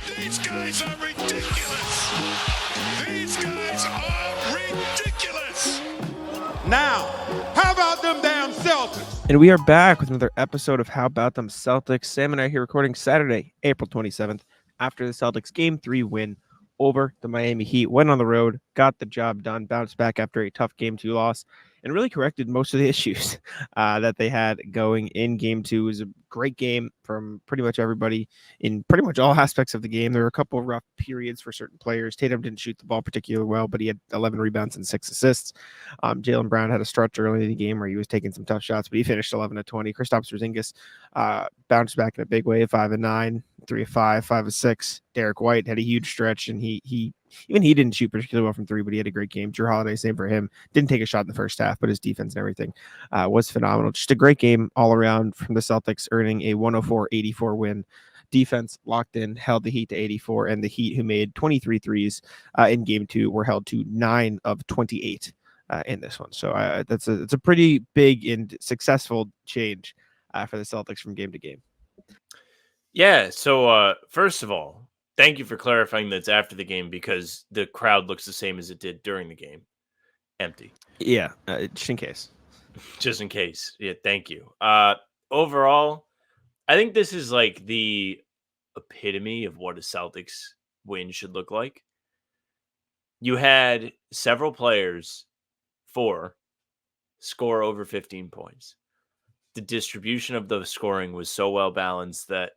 These guys are ridiculous. These guys are ridiculous. Now, how about them damn Celtics? And we are back with another episode of How About Them Celtics. Sam and I here recording Saturday, April 27th, after the Celtics Game 3 win over the Miami Heat. Went on the road, got the job done, bounced back after a tough Game 2 loss, and really corrected most of the issues that they had going in Game 2. It was a great game from pretty much everybody in pretty much all aspects of the game. There were a couple of rough periods for certain players. Tatum didn't shoot the ball particularly well, but he had 11 rebounds and 6 assists. Jaylen Brown had a stretch early in the game where he was taking some tough shots, but he finished 11 of 20. Kristaps Porzingis bounced back in a big way, 5 of 9, 3 of 5, 5 of 6. Derek White had a huge stretch, and he didn't shoot particularly well from three, but he had a great game. Jrue Holiday, same for him. Didn't take a shot in the first half, but his defense and everything was phenomenal. Just a great game all around from the Celtics, earning a 104-84 win. Defense locked in, held the Heat to 84, and the Heat, who made 23 threes in Game 2, were held to 9 of 28 in this one. So it's a pretty big and successful change for the Celtics from game to game. Yeah, so first of all, thank you for clarifying that it's after the game, because the crowd looks the same as it did during the game. Empty. Yeah, just in case. Just in case. Yeah, thank you. Overall, I think this is like the epitome of what a Celtics win should look like. You had several players, 4, score over 15 points. The distribution of the scoring was so well balanced that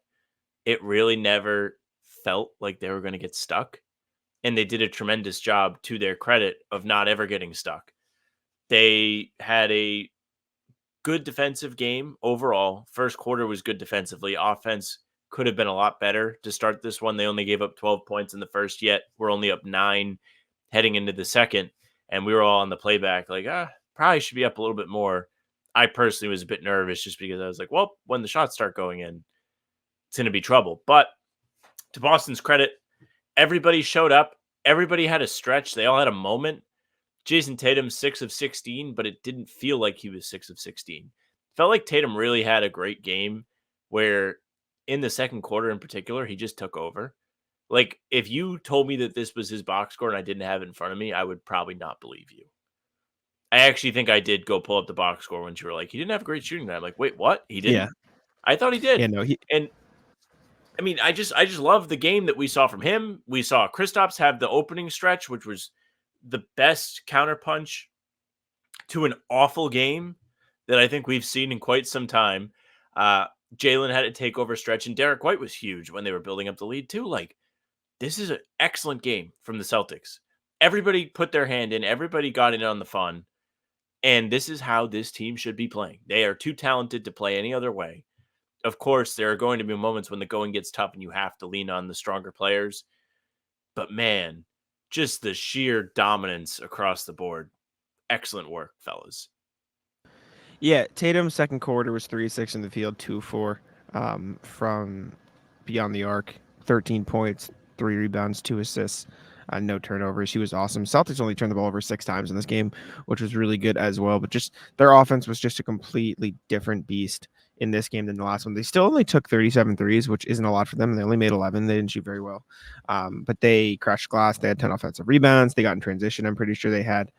it really never felt like they were going to get stuck. And they did a tremendous job, to their credit, of not ever getting stuck. They had a good defensive game overall. First quarter was good defensively. Offense could have been a lot better to start this one. They only gave up 12 points in the first, yet we're only up 9 heading into the second. And we were all on the playback like, probably should be up a little bit more. I personally was a bit nervous just because I was like, well, when the shots start going in, it's going to be trouble. But to Boston's credit, everybody showed up. Everybody had a stretch. They all had a moment. Jayson Tatum, 6 of 16, but it didn't feel like he was 6 of 16. Felt like Tatum really had a great game where in the second quarter in particular, he just took over. Like, if you told me that this was his box score and I didn't have it in front of me, I would probably not believe you. I actually think I did go pull up the box score when you were like, he didn't have a great shooting night. I'm like, wait, what? He didn't? Yeah. I thought he did. Yeah, no, And I mean, I just love the game that we saw from him. We saw Kristaps have the opening stretch, which was the best counterpunch to an awful game that I think we've seen in quite some time. Jaylen had a takeover stretch, and Derek White was huge when they were building up the lead too. Like, this is an excellent game from the Celtics. Everybody put their hand in. Everybody got in on the fun. And this is how this team should be playing. They are too talented to play any other way. Of course, there are going to be moments when the going gets tough and you have to lean on the stronger players. But man, just the sheer dominance across the board. Excellent work, fellas. Yeah, Tatum's second quarter was 3-6 in the field, 2-4 from beyond the arc, 13 points, 3 rebounds, 2 assists, no turnovers. He was awesome. Celtics only turned the ball over 6 times in this game, which was really good as well. But just their offense was just a completely different beast in this game than the last one. They still only took 37 threes, which isn't a lot for them. They only made 11. They didn't shoot very well. But they crashed glass. They had 10 offensive rebounds. They got in transition. I'm pretty sure they had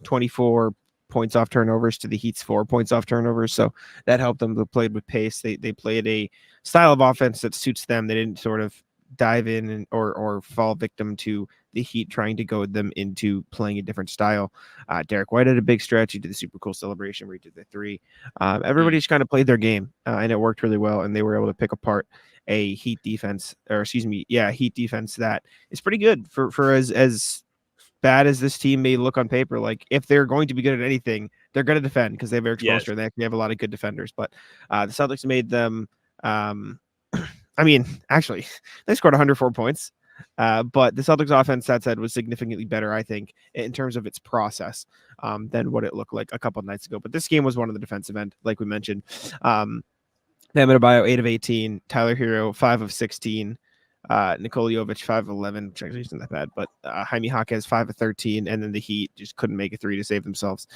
24 points off turnovers to the Heat's 4 points off turnovers. So that helped them. They played with pace. They played a style of offense that suits them. They didn't sort of dive in or fall victim to the Heat trying to goad them into playing a different style. Derek White had a big stretch. He did the super cool celebration where he did the 3. Everybody just kind of played their game, and it worked really well, and they were able to pick apart a Heat defense, Heat defense that is pretty good for as bad as this team may look on paper. Like, if they're going to be good at anything, they're going to defend because they have Eric Spoelstra, and they actually have a lot of good defenders. But the Celtics made them actually, they scored 104 points, but the Celtics offense, that said, was significantly better, I think, in terms of its process than what it looked like a couple of nights ago. But this game was one on the defensive end, like we mentioned. Bam Adebayo, 8 of 18, Tyler Hero, 5 of 16, Nikola Jovic, 5 of 11, which actually isn't that bad, but Jaime Jaquez, 5 of 13, and then the Heat just couldn't make a 3 to save themselves.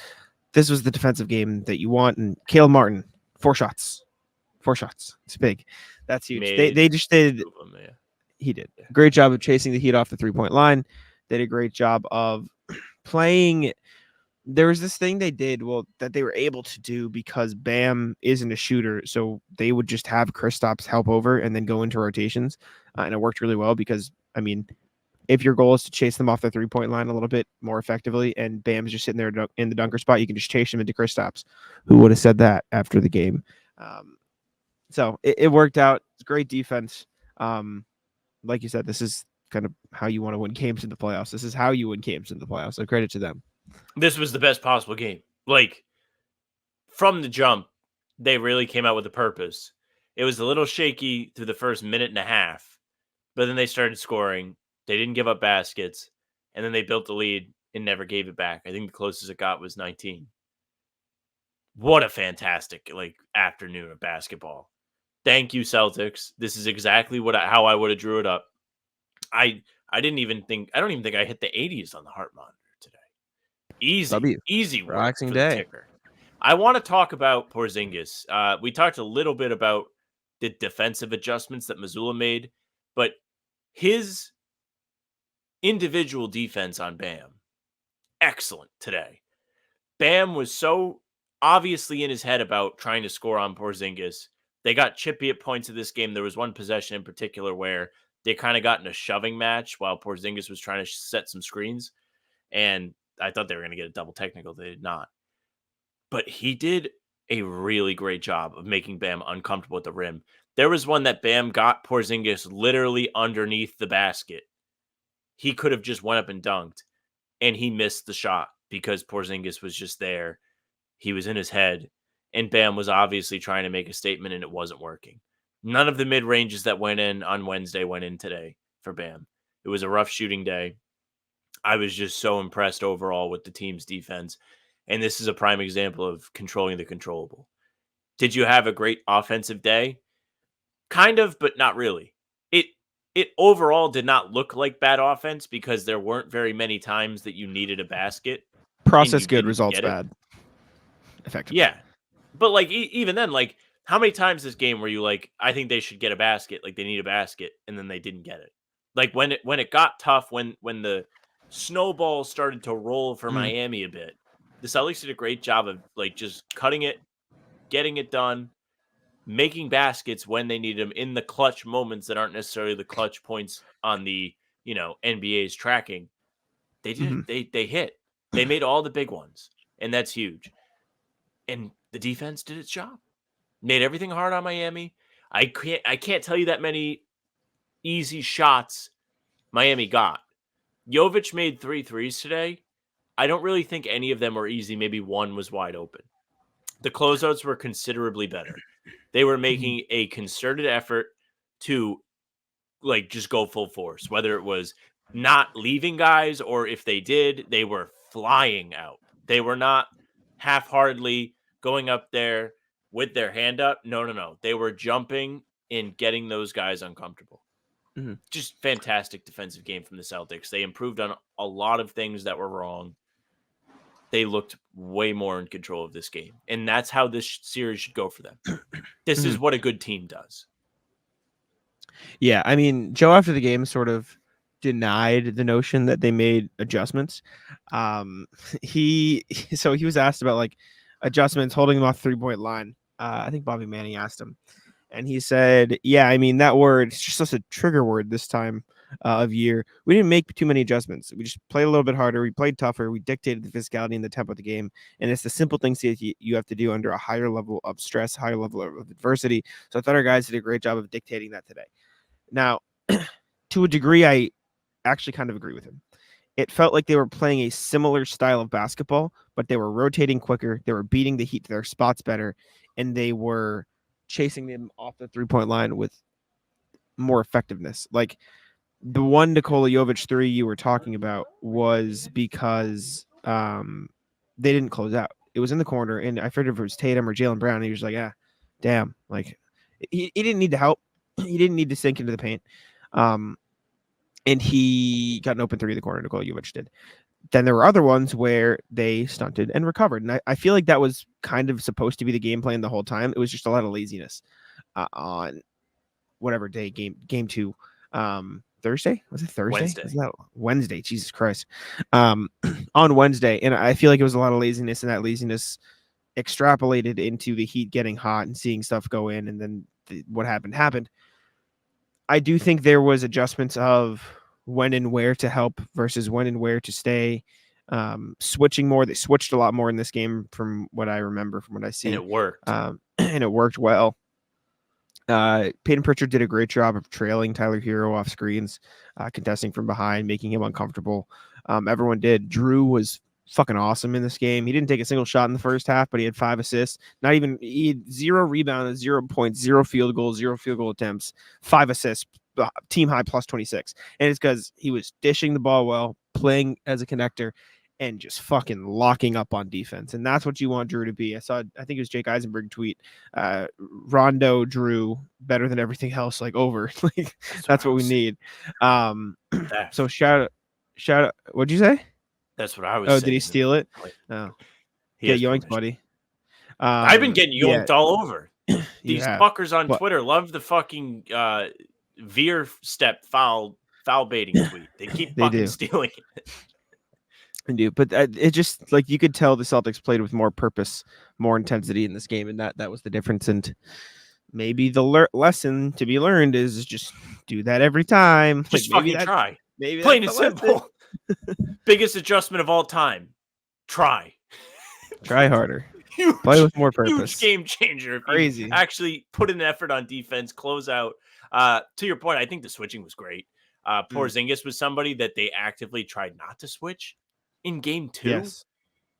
This was the defensive game that you want, and Caleb Martin, 4 shots. 4 shots. It's big. That's huge. Made They just did. 2 of 'em, yeah. He did a great job of chasing the Heat off the 3-point line. They did a great job of playing. There was this thing they did that they were able to do because Bam isn't a shooter, so they would just have Kristaps help over and then go into rotations, and it worked really well because if your goal is to chase them off the 3-point line a little bit more effectively, and Bam's just sitting there in the dunker spot, you can just chase him into Kristaps. Who would have said that after the game? So it worked out. It's great defense. Like you said, this is kind of how you want to win games in the playoffs. This is how you win games in the playoffs. So credit to them. This was the best possible game. Like, from the jump, they really came out with a purpose. It was a little shaky through the first minute and a half, but then they started scoring. They didn't give up baskets, and then they built the lead and never gave it back. I think the closest it got was 19. What a fantastic afternoon of basketball. Thank you, Celtics. This is exactly how I would have drew it up. I don't even think I hit the 80s on the heart monitor today. Easy work Relaxing for day. the ticker. I want to talk about Porzingis. We talked a little bit about the defensive adjustments that Missoula made, but his individual defense on Bam, excellent today. Bam was so obviously in his head about trying to score on Porzingis. They got chippy at points of this game. There was one possession in particular where they kind of got in a shoving match while Porzingis was trying to set some screens. And I thought they were going to get a double technical. They did not. But he did a really great job of making Bam uncomfortable at the rim. There was one that Bam got Porzingis literally underneath the basket. He could have just went up and dunked, and he missed the shot because Porzingis was just there. He was in his head, and Bam was obviously trying to make a statement, and it wasn't working. None of the mid-ranges that went in on Wednesday went in today for Bam. It was a rough shooting day. I was just so impressed overall with the team's defense, and this is a prime example of controlling the controllable. Did you have a great offensive day? Kind of, but not really. It overall did not look like bad offense because there weren't very many times that you needed a basket. Process you good, didn't results get it. bad. Effectively. Yeah. But even then, how many times this game were you I think they should get a basket, they need a basket, and then they didn't get it? When it got tough, when the snowball started to roll for Miami a bit, the Celtics did a great job of just cutting it, getting it done, making baskets when they needed them in the clutch moments that aren't necessarily the clutch points on the NBA's tracking. They did they hit. They made all the big ones, and that's huge. And the defense did its job. Made everything hard on Miami. I can't tell you that many easy shots Miami got. Jovic made 3 threes today. I don't really think any of them were easy. Maybe one was wide open. The closeouts were considerably better. They were making a concerted effort to just go full force, whether it was not leaving guys or if they did, they were flying out. They were not half-heartedly going up there with their hand up. No. They were jumping and getting those guys uncomfortable. Just fantastic defensive game from the Celtics. They improved on a lot of things that were wrong. They looked way more in control of this game. And that's how this series should go for them. This is what a good team does. Yeah, Joe after the game sort of denied the notion that they made adjustments. He was asked about adjustments, holding them off 3-point line. I think Bobby Manning asked him, and he said, "Yeah, that word, it's just such a trigger word this time of year. We didn't make too many adjustments. We just played a little bit harder. We played tougher. We dictated the physicality and the tempo of the game. And it's the simple things that you have to do under a higher level of stress, higher level of adversity. So I thought our guys did a great job of dictating that today." Now, to a degree, I actually kind of agree with him. It felt like they were playing a similar style of basketball, but they were rotating quicker. They were beating the Heat to their spots better, and they were chasing them off the 3-point line with more effectiveness. The one Nikola Jovic 3 you were talking about was because they didn't close out. It was in the corner, and I figured if it was Tatum or Jaylen Brown, and he was damn. He didn't need to help. He didn't need to sink into the paint. And he got an open 3 in the corner, Nikola Jovic did. Then there were other ones where they stunted and recovered. And I feel like that was kind of supposed to be the game plan the whole time. It was just a lot of laziness on whatever day game 2. Thursday? Was it Thursday? Wednesday. Was that Wednesday? Jesus Christ. On Wednesday. And I feel like it was a lot of laziness, and that laziness extrapolated into the Heat getting hot and seeing stuff go in, and then what happened. I do think there was adjustments of when and where to help versus when and where to stay. Switching more. They switched a lot more in this game from what I remember, from what I see. And it worked. And it worked well. Peyton Pritchard did a great job of trailing Tyler Hero off screens, contesting from behind, making him uncomfortable. Everyone did. Drew was fucking awesome in this game. He didn't take a single shot in the first half, but he had 5 assists. He had 0 rebounds, 0 points, 0 field goals, 0 field goal attempts, 5 assists, team high plus 26. And it's because he was dishing the ball well, playing as a connector, and just fucking locking up on defense. And that's what you want Drew to be. I think it was Jake Eisenberg tweet, Rondo Drew better than everything else, like over. Like that's what we need. So shout out. What'd you say? That's what I was saying. saying. Did he steal it? No. Yeah, yoinks, buddy. I've been getting yoinked all over. These fuckers on Twitter love the fucking veer step foul baiting tweet. They keep fucking stealing it. I do, but it just, like, you could tell the Celtics played with more purpose, more intensity in this game, and that was the difference. And maybe the lesson to be learned is just do that every time. Just fucking try. Maybe plain and simple. Biggest adjustment of all time. Try harder. Play with more purpose. Huge game changer. If Crazy. You actually put an effort on defense, close out. To your point, I think the switching was great. Porzingis was somebody that they actively tried not to switch in game 2. Yes.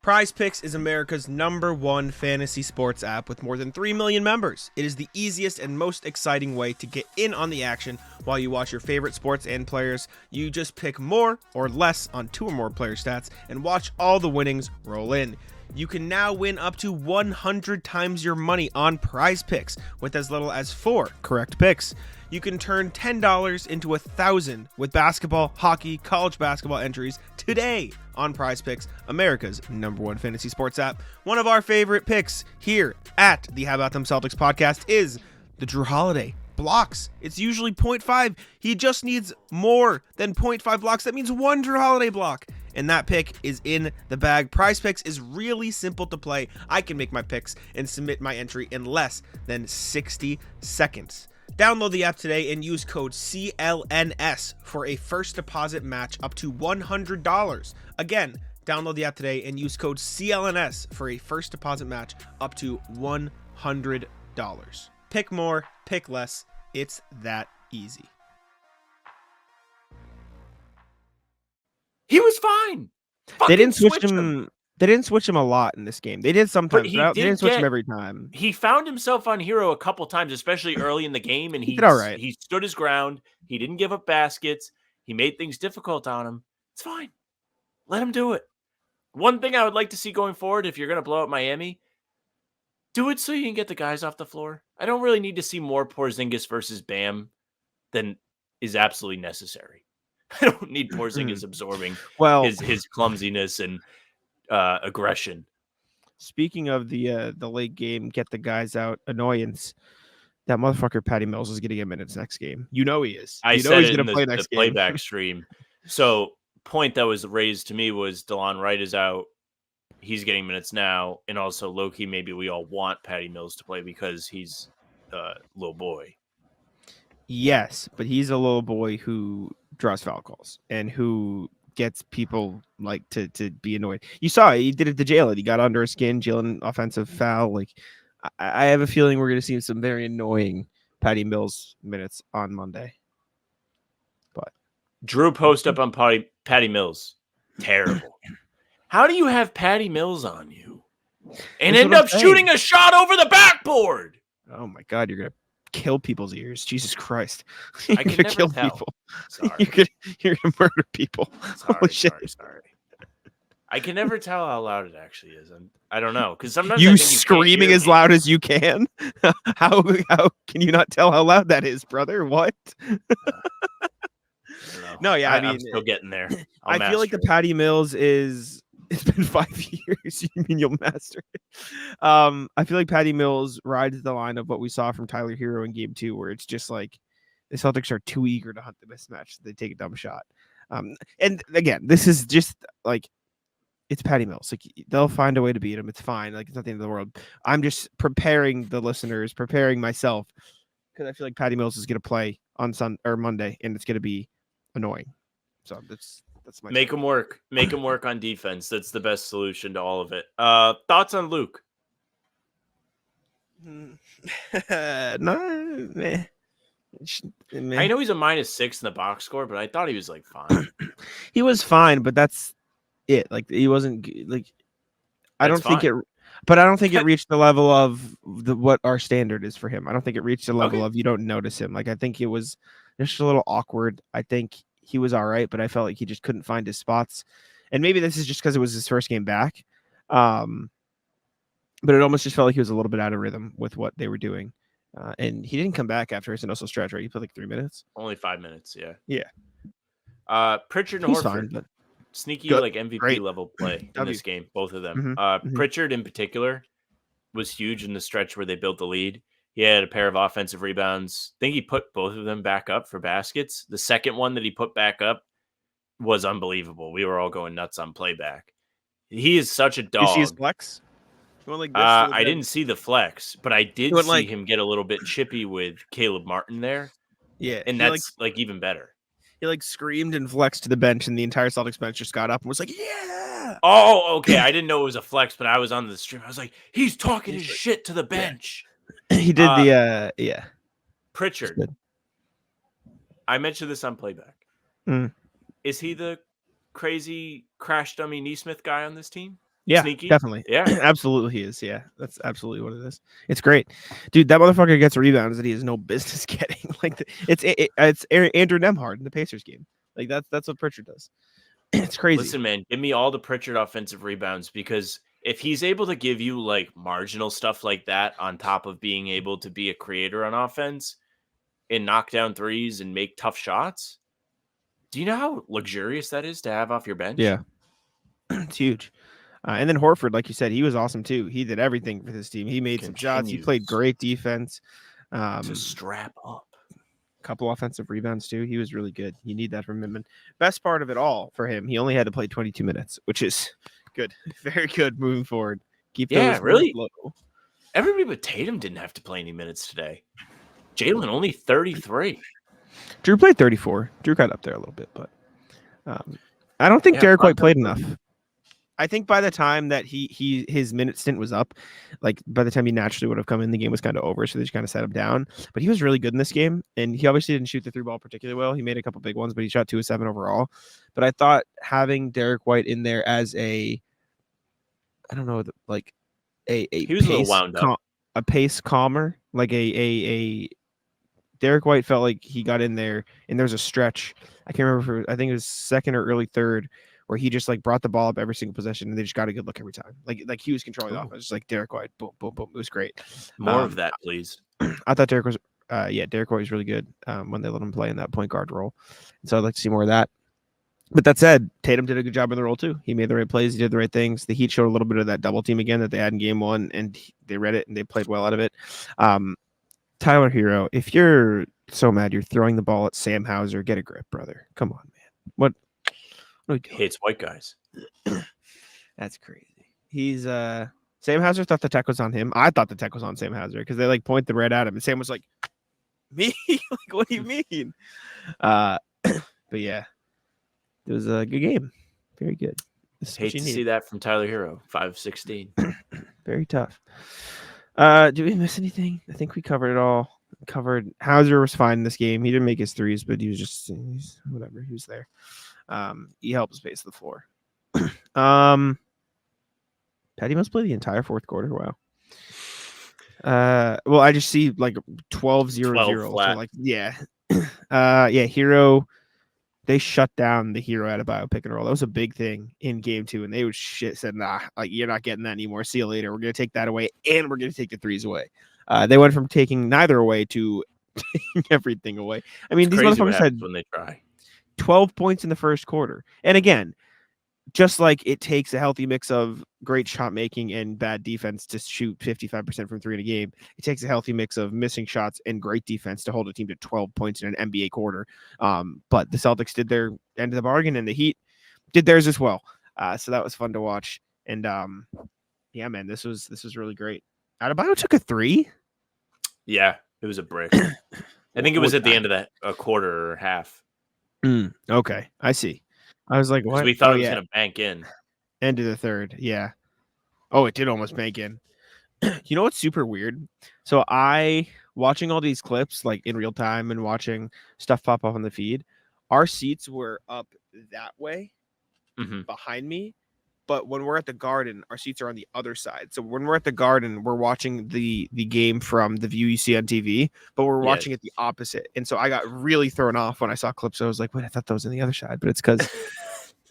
Prize Picks is America's #1 fantasy sports app with more than 3 million members. It is the easiest and most exciting way to get in on the action while you watch your favorite sports and players. You just pick more or less on 2 or more player stats and watch all the winnings roll in. You can now win up to 100 times your money on Prize Picks with as little as 4 correct picks. You can turn $10 into $1,000 with basketball, hockey, college basketball entries today on Prize Picks, America's #1 fantasy sports app. One of our favorite picks here at the How About Them Celtics podcast is the Drew Holiday blocks. It's usually 0.5. He just needs more than 0.5 blocks. That means 1 Drew Holiday block. And that pick is in the bag. Prize Picks is really simple to play. I can make my picks and submit my entry in less than 60 seconds. Download the app today and use code CLNS for a first deposit match up to $100. Again, download the app today and use code CLNS for a first deposit match up to $100. Pick more, pick less. It's that easy. He was fine. They didn't switch him. They didn't switch him a lot in this game. They did sometimes, but they didn't switch him every time. He found himself on Hero a couple times, especially early in the game, and he did all right. He stood his ground. He didn't give up baskets. He made things difficult on him. It's fine. Let him do it. One thing I would like to see going forward, if you're going to blow up Miami, do it so you can get the guys off the floor. I don't really need to see more Porzingis versus Bam than is absolutely necessary. I don't need Porzingis absorbing his clumsiness and aggression. Speaking of the late game, get the guys out annoyance. That motherfucker Patty Mills is going to get minutes next game. You know he is. I said he's going to play next game. Playback stream. So point that was raised to me was DeLon Wright is out. He's getting minutes now, and also low-key, maybe we all want Patty Mills to play because he's a little boy. Yes, but he's a little boy who draws foul calls and who gets people like to be annoyed. You saw it. He did it to Jalen. He got under his skin. Jalen offensive foul. Like I have a feeling we're going to see some very annoying Patty Mills minutes on Monday. But Drew post up on Patty Mills. Terrible. How do you have Patty Mills on you and end up shooting a shot over the backboard? Oh my God, you're gonna kill people's ears. Jesus Christ. I can never kill people. Sorry. You're gonna murder people. Holy shit. Sorry. I can never tell how loud it actually is. I don't know, because sometimes you screaming as loud as you can. How can you not tell how loud that is, brother? What? No, yeah, I'm still getting there. I feel like the Patty Mills is. It's been 5 years. You mean you'll master it? I feel like Patty Mills rides the line of what we saw from Tyler Hero in game 2, where it's just like the Celtics are too eager to hunt the mismatch. They take a dumb shot. And again, this is just like it's Patty Mills. Like they'll find a way to beat him. It's fine. Like it's not the end of the world. I'm just preparing the listeners, preparing myself because I feel like Patty Mills is going to play on Monday, and it's going to be annoying. So that's my Make him work. Make him work on defense. That's the best solution to all of it. Thoughts on Luke? No, I know he's a -6 in the box score, but I thought he was like fine. He was fine, but that's it. Like he wasn't like I don't think it, but I don't think it reached the level of what our standard is for him. I don't think it reached the level of you don't notice him. Like I think it was just a little awkward. I think he was all right, but I felt like he just couldn't find his spots. And maybe this is just because it was his first game back. But it almost just felt like he was a little bit out of rhythm with what they were doing. And he didn't come back after his initial stretch, right? He played like 3 minutes. Only 5 minutes, yeah. Yeah. Pritchard and Horford. Fine, but sneaky good. like MVP Great. level play in this game, both of them. Mhm. Pritchard in particular was huge in the stretch where they built the lead. He had a pair of offensive rebounds. I think he put both of them back up for baskets. The second one that he put back up was unbelievable. We were all going nuts on playback. He is such a dog. You see his flex? Like this I didn't see the flex, but I did see him get a little bit chippy with Caleb Martin there. Yeah. And that's like even better. He like screamed and flexed to the bench, and the entire Celtics bench just got up and was like, "Yeah!" Oh, okay. I didn't know it was a flex, but I was on the stream. I was like, "He's talking his shit to the bench." Yeah. He did the Pritchard. I mentioned this on playback. Is he the crazy crash dummy Neesmith guy on this team? Yeah, Sneaky? definitely. Yeah, absolutely he is. Yeah, that's absolutely what it is. It's great, dude. That motherfucker gets rebounds that he has no business getting. Like it's Andrew Nemhard in the Pacers game. Like that's what Pritchard does. It's crazy. Listen, man, give me all the Pritchard offensive rebounds because if he's able to give you like marginal stuff like that on top of being able to be a creator on offense and knock down threes and make tough shots, do you know how luxurious that is to have off your bench? Yeah, it's huge. And then Horford, like you said, he was awesome too. He did everything for this team. He made some shots. He played great defense. To strap up. Couple offensive rebounds too. He was really good. You need that from him. And best part of it all for him, he only had to play 22 minutes, which is good. Very good moving forward. Keep those really low. Everybody but Tatum didn't have to play any minutes today. Jalen only 33. Drew played 34. Drew got up there a little bit, but I don't think Derek White played enough. I think by the time that his minute stint was up, like by the time he naturally would have come in, the game was kind of over. So they just kind of set him down. But he was really good in this game, and he obviously didn't shoot the 3 ball particularly well. He made a couple big ones, but he shot 2 of 7 overall. But I thought having Derek White in there as he was a little wound up, a pace calmer, like a Derek White felt like he got in there, and there was a stretch. I can't remember. I think it was second or early third, where he just like brought the ball up every single possession, and they just got a good look every time. Like he was controlling the offense, just like Derek White. Boom, boom, boom. It was great. More of that, please. I thought Derek White was really good when they let him play in that point guard role. And so I'd like to see more of that. But that said, Tatum did a good job in the role too. He made the right plays. He did the right things. The Heat showed a little bit of that double team again that they had in game 1, and they read it and they played well out of it. Tyler Hero, if you're so mad you're throwing the ball at Sam Hauser, get a grip, brother. Come on, man. What are we doing? Hates white guys. That's crazy. He's Sam Hauser thought the tech was on him. I thought the tech was on Sam Hauser because they like pointed right at him, and Sam was like, "Me? Like, what do you mean?" But yeah, it was a good game. Very good. Hate to see that from Tyler Hero, 5'16". Very tough. Do we miss anything? I think we covered it all. Hauser was fine in this game. He didn't make his threes, but he's whatever. He was there. He helped space the floor. Patty must play the entire fourth quarter. Wow. Well, I just see like 12-0-0. So like, yeah. Hero. They shut down the Hero Adebayo pick and roll. That was a big thing in game 2, and they would said, nah, like you're not getting that anymore. See you later. We're gonna take that away, and we're gonna take the threes away. They went from taking neither away to taking everything away. I mean, these motherfuckers had when they try 12 points in the first quarter. And again, just like it takes a healthy mix of great shot making and bad defense to shoot 55% from three in a game, it takes a healthy mix of missing shots and great defense to hold a team to 12 points in an NBA quarter. But the Celtics did their end of the bargain, and the Heat did theirs as well. So that was fun to watch. And yeah, man, this was really great. Adebayo took a three. Yeah, it was a brick. I think it was at the end of that a quarter or half. Okay, I see. I was like, what? We thought it was going to bank in. End of the third. Yeah. Oh, it did almost bank in. You know what's super weird? So I watching all these clips like in real time and watching stuff pop up on the feed. Our seats were up that way behind me. But when we're at the Garden, our seats are on the other side. So when we're at the Garden, we're watching the game from the view you see on TV, but we're watching it the opposite. And so I got really thrown off when I saw clips. I was like, wait, I thought that was on the other side, but it's because,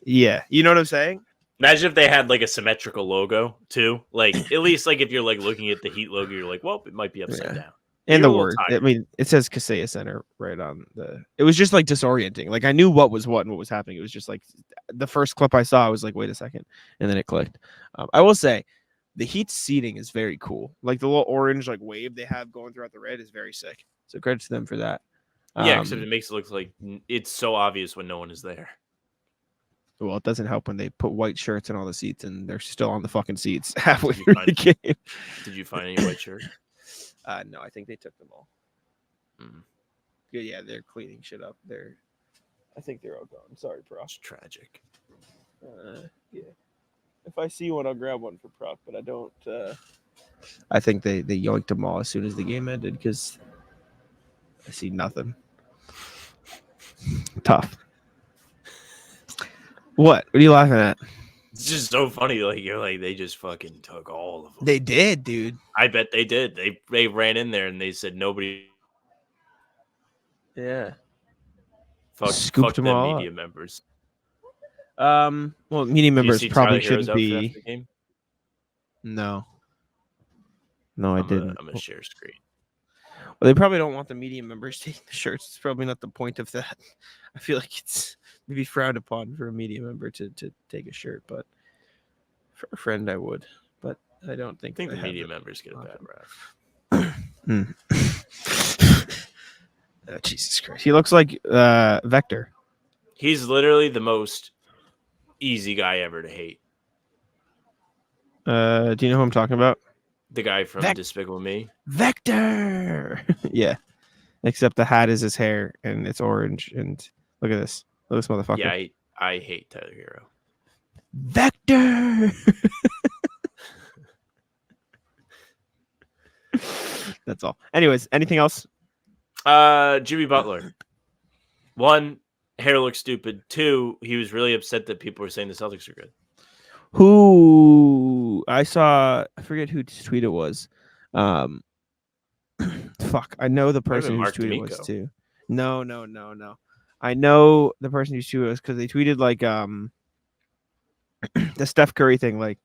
yeah, you know what I'm saying? Imagine if they had like a symmetrical logo too. Like at least like if you're like looking at the Heat logo, you're like, well, it might be upside down. And the word, I mean, it says Kaseya Center right on the. It was just like disorienting. Like I knew what was what and what was happening. It was just like the first clip I saw, I was like, wait a second, and then it clicked. I will say, the Heat's seating is very cool. Like the little orange like wave they have going throughout the red is very sick. So credit to them for that. Yeah, except it makes it look like it's so obvious when no one is there. Well, it doesn't help when they put white shirts in all the seats and they're still on the fucking seats halfway through the game. Did you find any white shirts? No, I think they took them all. Yeah, they're cleaning shit up. I think they're all gone. Sorry, Prof. It's tragic. Yeah. If I see one, I'll grab one for Prof, but I don't. I think they yoinked them all as soon as the game ended because I see nothing. Tough. What? What are you laughing at? It's just so funny. Like you're like they just fucking took all of them. They did, dude. I bet they did. They ran in there and they said nobody. Yeah. Fuck them all media up. Members. Well, media members probably shouldn't be. Game? No, I didn't. I'm gonna share screen. Well, they probably don't want the media members taking the shirts. It's probably not the point of that. I feel like it's maybe frowned upon for a media member to take a shirt, but for a friend I would. But I don't think. I think the media members get a bad rap. Oh, Jesus Christ. He looks like Vector. He's literally the most easy guy ever to hate. Do you know who I'm talking about? The guy from Despicable Me. Vector! Yeah. Except the hat is his hair, and it's orange. And look at this. Look at this motherfucker. Yeah, I hate Tyler Hero. Vector! That's all. Anyways, anything else? Jimmy Butler. 1, hair looks stupid. 2, he was really upset that people were saying the Celtics are good. Who I saw, I forget whose tweet it was. Fuck, I know the person whose tweet it was too. No. I know the person whose tweet it was because they tweeted like the Steph Curry thing. Like,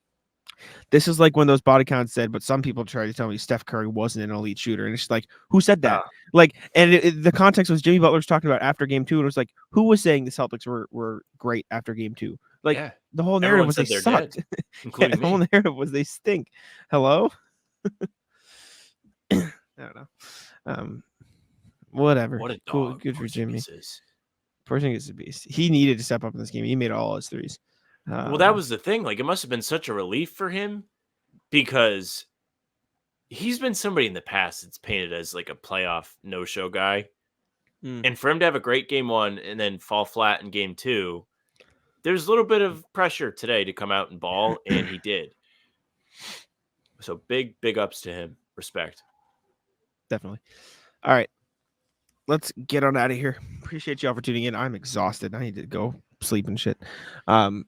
this is like when those body counts said, but some people tried to tell me Steph Curry wasn't an elite shooter, and it's like, who said that? Like, and the context was Jimmy Butler was talking about after game 2, and it was like, who was saying the Celtics were great after game 2? Like, the whole narrative was they sucked. Including the whole narrative was they stink. Hello? I don't know. Whatever. What a dog. Cool. Good for Jimmy. Porzingis is a beast. He needed to step up in this game. He made all his threes. Well, that was the thing. Like, it must have been such a relief for him because he's been somebody in the past that's painted as like a playoff no-show guy. And for him to have a great game 1 and then fall flat in game 2, there's a little bit of pressure today to come out and ball, and he did. So big ups to him. Respect. Definitely. All right. Let's get on out of here. Appreciate y'all for tuning in. I'm exhausted. I need to go sleep and shit.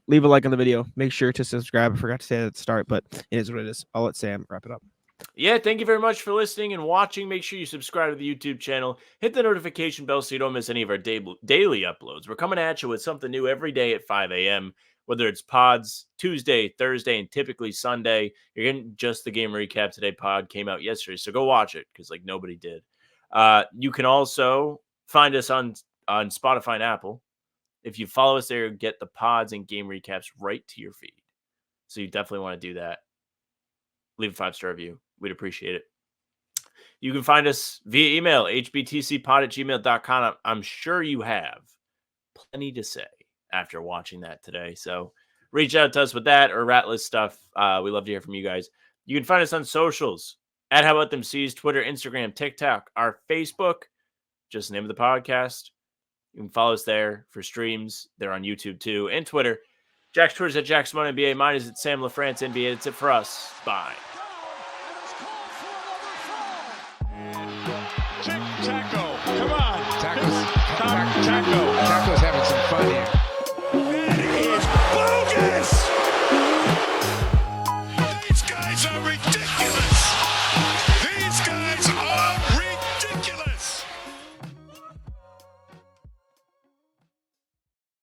Leave a like on the video. Make sure to subscribe. I forgot to say that at the start, but it is what it is. I'll let Sam wrap it up. Yeah, thank you very much for listening and watching. Make sure you subscribe to the YouTube channel. Hit the notification bell so you don't miss any of our daily uploads. We're coming at you with something new every day at 5 a.m., whether it's pods Tuesday, Thursday, and typically Sunday. You're getting just the game recap today. Pod came out yesterday, so go watch it because like nobody did. You can also find us on Spotify and Apple. If you follow us there, you'll get the pods and game recaps right to your feed. So you definitely want to do that. Leave a 5-star review. We'd appreciate it. You can find us via email, hbtcpod@gmail.com. I'm sure you have plenty to say after watching that today. So reach out to us with that or ratless stuff. We love to hear from you guys. You can find us on socials at How About Them C's, Twitter, Instagram, TikTok, our Facebook, just the name of the podcast. You can follow us there for streams. They're on YouTube too and Twitter. Jack's Twitter's at JackSimoneNBA. Mine is at Sam LaFrance NBA. That's it for us. Bye. Taco. Come on. Taco.